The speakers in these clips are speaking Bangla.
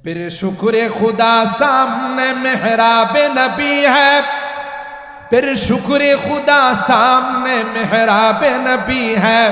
फिर शुक्र खुदा सामने मेहराब नबी है, फिर शुक्र खुदा सामने मेहराब नबी है,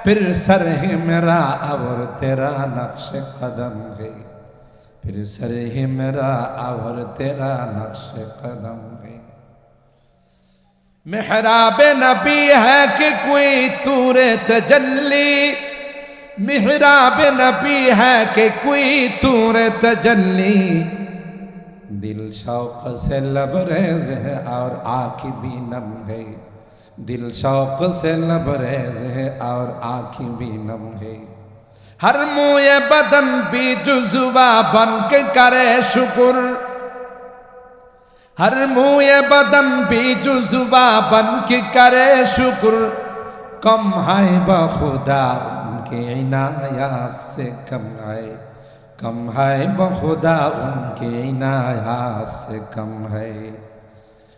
फिर सर है मेरा और तेरा नक्श कदम है, फिर सर है मेरा और तेरा नक्श कदम है। मेहराब नबी है कि कोई तूरे तजल्ली, मेहराब नबी है कि कोई तूरे तजल्ली, दिल शौक से लबरेज है और आँखें भी नम है, दिल शौक से लबरेज है और आँखें भी नम है। हर मुए बदन भी जुज़्वा बन के करे शुक्र, हर मुए बदन भी जुज़्वा बन के करे शुक्र, कम है बखुदा उनके इनायत से कम है, कम है बखुदा उनके इनायत से कम है।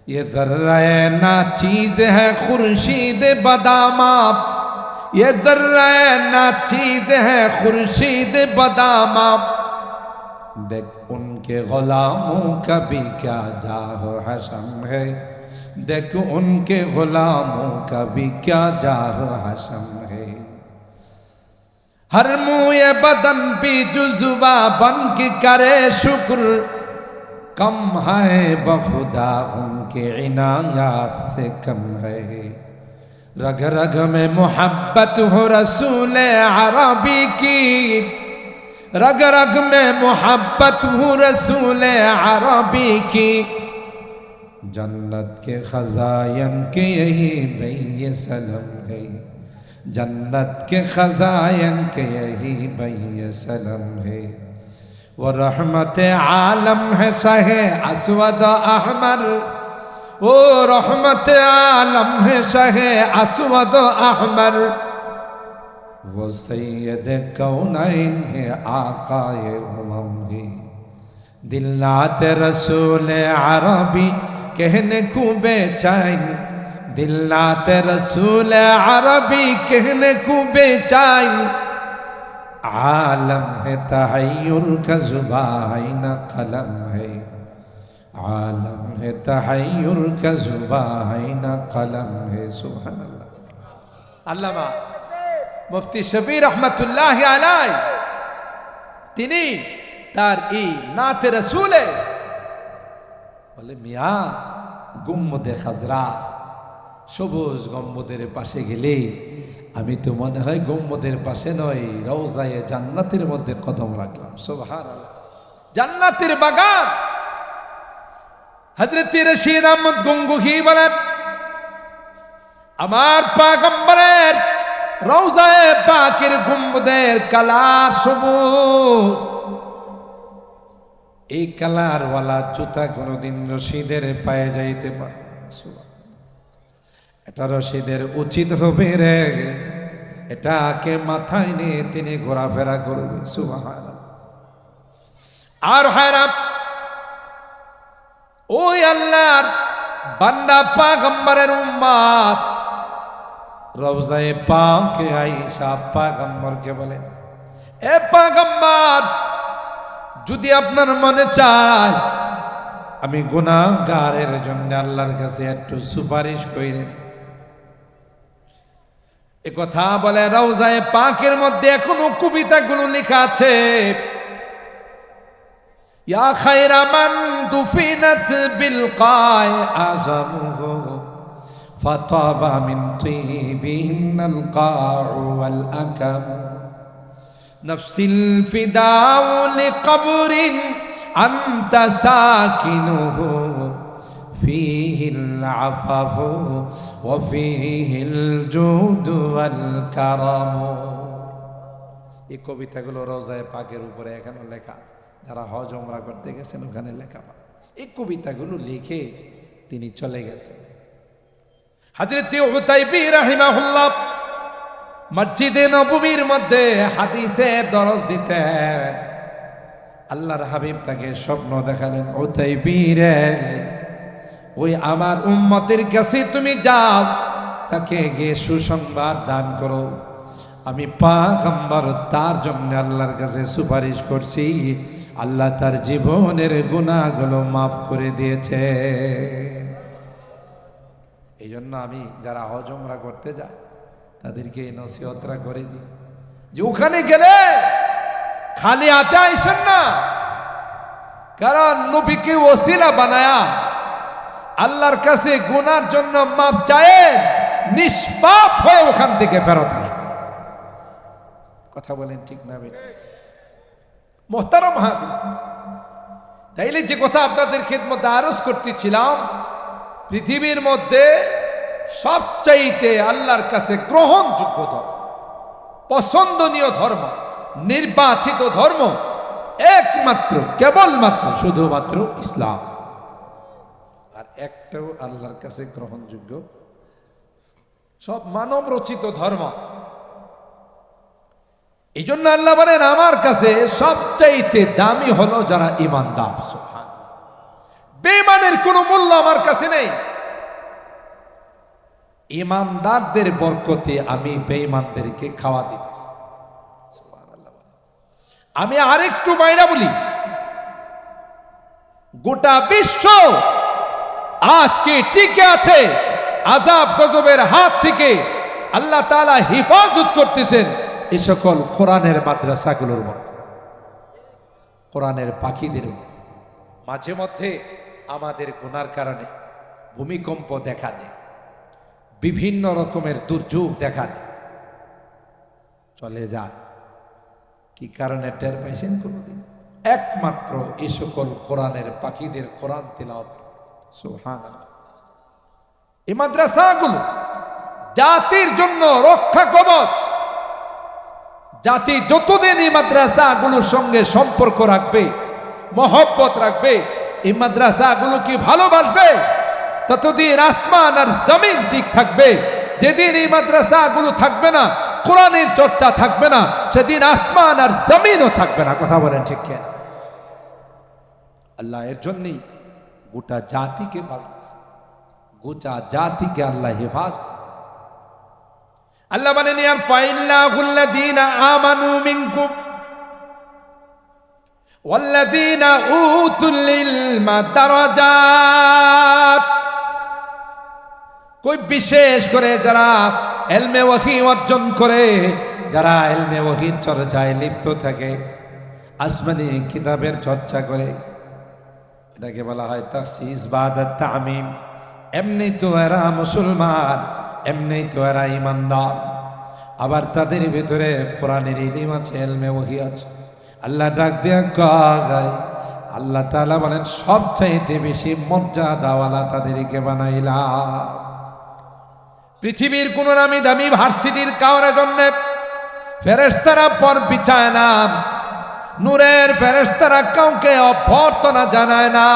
ये ज़र्रा ना चीज़ है खुर्शीद बदामाप, ये ज़र्रा ना चीज़ है खुर्शीद बदामाप, देख उनके गुलामों का भी क्या जाहो हशम है, देख उनके गुलामों का भी क्या जाहो हशम है। हर मुए बदन भी जुज़्वा बन के करे शुक्र, कम है बखुदा उनके इनायत से कम है। रग रग में मोहब्बत हो रसूल अरबी की, रग रग में मोहब्बत हो रसूल अरबी की, जन्नत के खजायन के यही बई सलम है, जन्नत के खजायन के यही बई सलम है। वो रहमत आलम है शहे अस्वद अहमर, वो रहमत आलम है शहे अस्वद अहमर, वो सैयद कौनैन है आकाए उमम है। दिल्लात रसूल अरबी कहने को बेचैन, दिल्लात रसूल अरबी कहने को बेचैन, आलम है तहय्युर का ज़ुबान कलम है, आलम है तहय्युर का ज़ुबान कलम है। सुभान अल्लाह। अल्लामा मुफ्ती शबीर रहमतुल्लाह अलैह তিনি তার এই নাতে রসুলে বলে, মিয়া গুম্মদে খাজরা, সবুজ গম্বুদের পাশে গেলে আমি তো মনে হয় গম্বুদের পাশে নয়, রওজায়ে জান্নাতের মধ্যে কদম রাখলাম। সুবহানাল্লাহ। জান্নাতের বাগান। হযরত রশিদ আহমদ গঙ্গুহি বলেন, আমার পয়গম্বরের রওজায়ে পাকের গম্বুদের কালার সবুজ, এই কালার ওয়ালা জুতা কোনদিন রশিদের পায়ে যাইতে পারে না। এটা রশিদের উচিত হবে রে, এটাকে মাথায় নিয়ে তিনি ঘোরাফেরা করবে। সুবহানাল্লাহ। আর হায়রাত, ওই আল্লাহর বান্দা পয়গম্বরের উম্মত রওজায়ে পাকে আয়েশা পয়গম্বরকে বলেন, এ পয়গম্বর, যদি আপনার মনে চায় আমি গুনাহগারের জন্য আল্লাহর কাছে একটু সুপারিশ করেন। এ কথা বলে রওজায়ে পাকের মধ্যে এখনো কবিতাগুলো লেখা আছে। ইয়া খায়রা মান দুফিনাত বিল কায় আযামুহু ফাতাবা মিন তিবিহিনাল কাউ ওয়াল আকাম, নফসিল ফিদাউ লিকবরিন আনতা সাকিনুহু ফীহিল আফাফু ওয়া ফীহিল জুদু ওয়াল কারাম। এই কবিতাগুলো রওজায়ে পাকের উপরে এখনো লেখা আছে, যারা হজ ওমরা করতে গেছেন ওখানে লেখা পান। এই কবিতাগুলো লিখে তিনি চলে গেছেন। হযরত উতাইবী রাহিমাহুল্লাহ মসজিদে নববীর মধ্যে হাদিসের দরস দিতেন। আল্লাহর হাবিব তাকে স্বপ্ন দেখালেন, উতাইবী রে, ওই আমার উম্মতের কাছে তুমি যাও, তাকে গিয়ে সুসংবাদ দান করো, আমি পয়গম্বর তার জন্য আল্লাহর কাছে সুপারিশ করছি, আল্লাহ তার জীবনের গুনাহগুলো মাফ করে দিয়েছে। এই জন্য আমি যারা হজ উমরা করতে যায় তাদেরকে এই নসিহতটা করে দিই যে ওখানে গেলে খালি হাতে আইসেন না, কারণ নবীকে ওসিলা বানায়া আল্লাহর কাছে গুনার জন্য মাপ চায়েন, নিষ্পাপ হয়ে ওখান থেকে ফেরত আসবেন। কথা বলেন ঠিক না ভাই? মোহতারাম হাজির, তাইলে যে কথা আপনাদের খেদমতে আরজ করতেছিলাম, পৃথিবীর মধ্যে সবচাইতে আল্লাহর কাছে গ্রহণযোগ্য ধর্ম, পছন্দনীয় ধর্ম, নির্বাচিত ধর্ম একমাত্র, কেবলমাত্র, শুধুমাত্র ইসলাম। আর একটাও আল্লাহর কাছে গ্রহণযোগ্য, সব মানব রচিত ধর্ম। এই জন্য আল্লাহ বলেন আমার কাছে সবচাইতে দামি হলো যারা ঈমানদার। বেঈমানের কোনো মূল্য আমার কাছে নেই। ঈমানদারদের বরকতে আমি বেঈমানদেরকে খাওয়া দিতেছি। আমি আরেকটু বাইরা বলি, গোটা বিশ্ব আজকে টিকে আছে আযাব গজবের হাত থেকে। আল্লাহ তাআলা হিফাজত করতেছেন এই সকল কোরআনের মাদ্রাসাগুলোর মধ্যে, কোরআনের পাখিদের মাঝে মধ্যে আমাদের গুনার কারণে ভূমিকম্প দেখা দেয়, বিভিন্ন রকমের দুর্যোগ দেখা দেয়, চলে যায়। কি কারণে টের পাইছেন কোনদিন? একমাত্র এই সকল কোরআনের পাখিদের কোরআন তিলাওয়াত। সুবহানাল্লাহ। এই মাদ্রাসাগুলো জাতির জন্য রক্ষা কবচ। জাতি যতদিন এই মাদ্রাসাগুলোর সঙ্গে সম্পর্ক রাখবে, মহব্বত রাখবে, এই মাদ্রাসাগুলো কি ভালোবাসবে, ততদিন আসমান আর জমিন ঠিক থাকবে। যেদিন এই মাদ্রাসাগুলো থাকবে না, কোরআনের চর্চা থাকবে না, সেদিন আসমান আর জমিনও থাকবে না। কথা বলেন ঠিক কেন? আল্লাহ এর জন্যই গোটা জাতিকে পালতেছে, গোটা জাতিকে আল্লাহ হেফাজত। আল্লাহ বলেন ইয়ারফাইল্লাহুল্লাযীনা আমানু মিনকুম ওয়াল্লাযীনা উতুল ইলমা দারাজাত। কই বিশেষ করে যারা ইলমে ওয়াহী অর্জন করে, যারা ইলমে ওয়াহীর চর্চায় লিপ্ত থাকে, আসমানি কিতাবের চর্চা করে, এটাকে বলা হয় তাখসিস বাদা তামিম। এমনি তো এরা মুসলমান, এমনি তো এরা ঈমানদার, আবার তাদের ভিতরে কোরআনের ইলম আছে, ইলমে ওয়াহী আছে। আল্লাহ ডাক দেয়া গায়, আল্লাহ তাআলা বলেন সবচাইতে বেশি মর্যাদাওয়ালা তাদেরকে বানাইলাম। পৃথিবীর কোন নামি দামি ভার্সিটির কারণে জন্য ফেরেশতারা পর বিছায় না, নূরের ফেরেশতারা কাউকে অভ্যর্থনা জানায় না।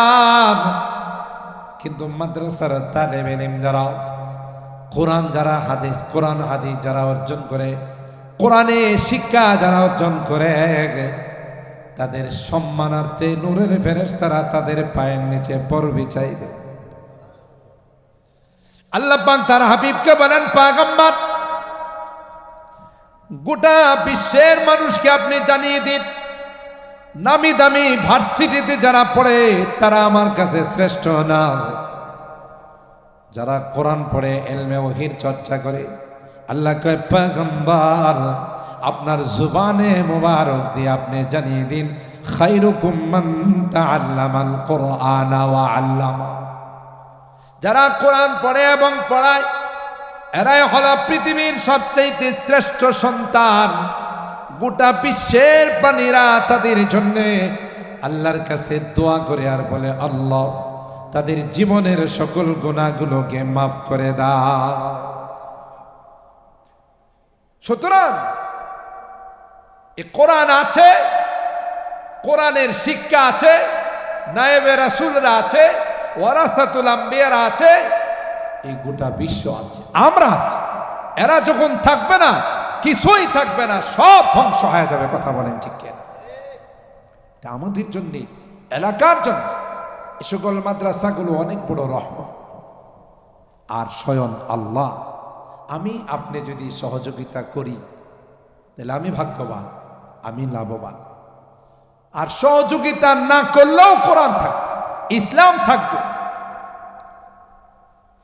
কিন্তু মাদ্রাসার তালেব ইলম যারা, কোরআন যারা হাদিস, কোরআন হাদিস যারা অর্জন করে, কোরআনে শিক্ষা যারা অর্জন করে, তাদের সম্মানার্থে নূরের ফেরেশতারা তাদের পায়ের নিচে পর বিছাইবে। আল্লাহ পাক তার হাবিবকে বলেন, পয়গম্বর গোটা বিশ্বের মানুষকে আপনি জানিয়ে দিন, নামি দামি ভার্সিটিতে যারা পড়ে তারা আমার কাছে শ্রেষ্ঠ না, যারা কোরআন পড়ে ইলমে ওয়াহীর চর্চা করে। আল্লাহ কয় পয়গম্বর আপনার জুবানে মুবারক দিয়ে আপনি জানিয়ে দিন, খায়রুকুম মান তাআল্লামাল কুরআনা ওয়া আল্লামা। যারা কোরআন পড়ে এবং পড়ায় এরাই হলো পৃথিবীর সবচেয়ে শ্রেষ্ঠ সন্তান। গোটা বিশ্বের প্রাণীরা তাদের জন্য আল্লাহর কাছে দোয়া করে আর বলে, আল্লাহ তাদের জীবনের সকল গুনাহগুলোকে মাফ করে দাও। সুতরাং এই কোরআন আছে, কোরআনের শিক্ষা আছে, নায়েবে রাসূলরা আছে, ওয়ারাসাতুল আম্বিয়ারা আছে, এই গোটা বিশ্ব আছে, আমরা আছি। এরা যখন থাকবে না, কিছুই থাকবে না, সব ধ্বংস হয়ে যাবে। কথা বলেন ঠিক কেন? এটা আমাদের জন্য, এলাকার জন্য এই সকল মাদ্রাসাগুলো অনেক বড় রহমত। আর স্বয়ং আল্লাহ, আমি আপনি যদি সহযোগিতা করি তাহলে আমি ভাগ্যবান, আমি লাভবান। আর সহযোগিতা না করলেও কোরআন থাকবে, ইসলাম থাকবে,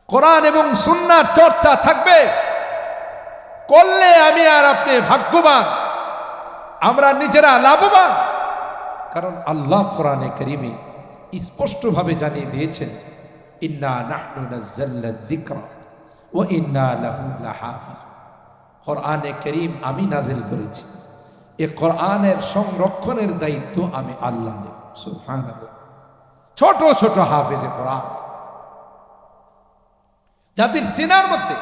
কোরআন এবং সুন্নাহর চর্চা থাকবে। করলে আমি আর আপনি ভাগ্যবান, আমরা নিজেরা লাভবান। কারণ আল্লাহ কোরআনে কারীমে স্পষ্টভাবে জানিয়ে দিয়েছেন, ইন্না নাহনু নাযালনা যিকরা ওয়া ইন্না লাহু লাহাফিজ। কোরআনে কারীম আমি নাজিল করেছি, এই কোরআনের সংরক্ষণের দায়িত্ব আমি আল্লাহ নেব। সুবহানাল্লাহ। ছোট ছোট হাফেজে কোরআন যাদের সিনার মধ্যে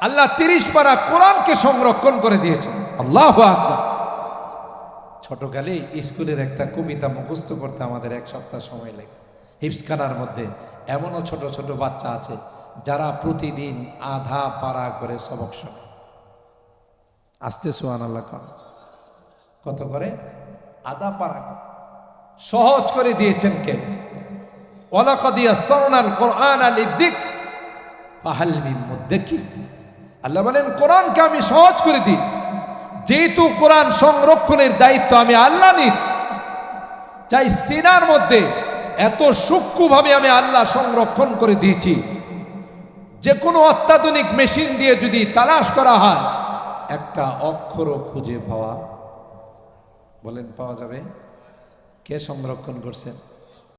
আল্লাহ 30 পারা কোরআনকে সংরক্ষণ করে দিয়েছেন। আল্লাহু আকবার। ছোটকালে স্কুলের একটা কবিতা মুখস্থ করতে আমাদের 1 সপ্তাহ সময় লাগে। হিফজখানার মধ্যে এমনও ছোট ছোট বাচ্চা আছে যারা প্রতিদিন আধা পারা করে সবক শোনে। আস্তে সুবহানাল্লাহ। কত করে? আধা পারা। সহজ করে দিয়েছেন কে? ওয়ালাকাদ ইয়াসসারনাল কুরআনা লিযিকর ফাহাল মিন মুদ্দাকির। আল্লাহ বলেন কোরআনকে আমি সহজ করে দিই। যেহেতু কোরআন সংরক্ষণের দায়িত্ব আমি আল্লাহ নিচ্ছি, চাই সিনার মধ্যে এত সূক্ষ্মভাবে আমি আল্লাহ সংরক্ষণ করে দিয়েছি, যে কোনো অত্যাধুনিক মেশিন দিয়ে যদি তালাশ করা হয় একটা অক্ষরও খুঁজে পাওয়া, বলেন পাওয়া যাবে? কে সংরক্ষণ করছেন?